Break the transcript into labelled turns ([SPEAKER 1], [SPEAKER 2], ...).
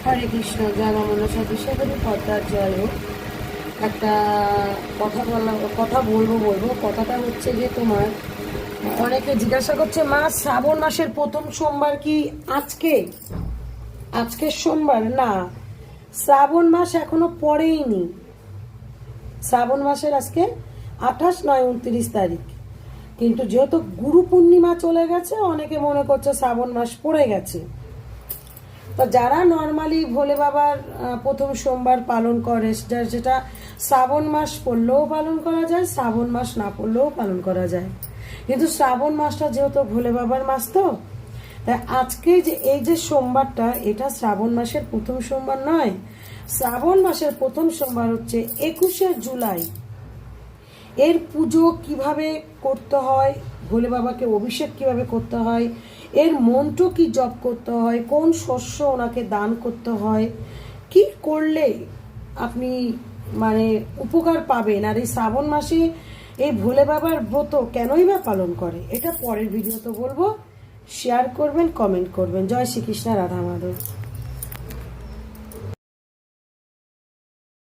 [SPEAKER 1] হরে কৃষ্ণ, জয় মা মনসা বিশ্বকরি পদ্মার জয় হোক। একটা কথা বলবো। কথাটা হচ্ছে যে তোমার অনেকে জিজ্ঞাসা করছে, মা শ্রাবণ মাসের প্রথম সোমবার কি আজকে? আজকের সোমবার না, শ্রাবণ মাস এখনো পড়েইনি। শ্রাবণ মাসের আজকে 28, 9, 29 তারিখ। কিন্তু যেহেতু গুরু পূর্ণিমা চলে গেছে, অনেকে মনে করছে শ্রাবণ মাস পড়ে গেছে। তো যারা নর্মালি ভোলে বাবার প্রথম সোমবার পালন করে, যেটা শ্রাবণ মাস পড়লেও পালন করা যায়, শ্রাবণ মাস না পড়লেও পালন করা যায়। কিন্তু শ্রাবণ মাসটা যেহেতু ভোলে বাবার মাস, তো তাই আজকে যে এই যে সোমবারটা, এটা শ্রাবণ মাসের প্রথম সোমবার নয়। শ্রাবণ মাসের প্রথম সোমবার হচ্ছে 21শে জুলাই। এর পুজো কিভাবে করতে হয়, ভোলে বাবাকে অভিষেক কিভাবে করতে হয়, এর মন্ত্র কি জপ করতে হয়, কোন শস্য ওনাকে দান করতে হয়, কি করলে আপনি মানে উপকার পাবেন, আর এই শ্রাবণ মাসে এই ভোলে বাবার ব্রত কেনই বা পালন করে, এটা পরের ভিডিওতে বলবো। শেয়ার করবেন, কমেন্ট করবেন। জয় শ্রীকৃষ্ণ, রাধা মাধব।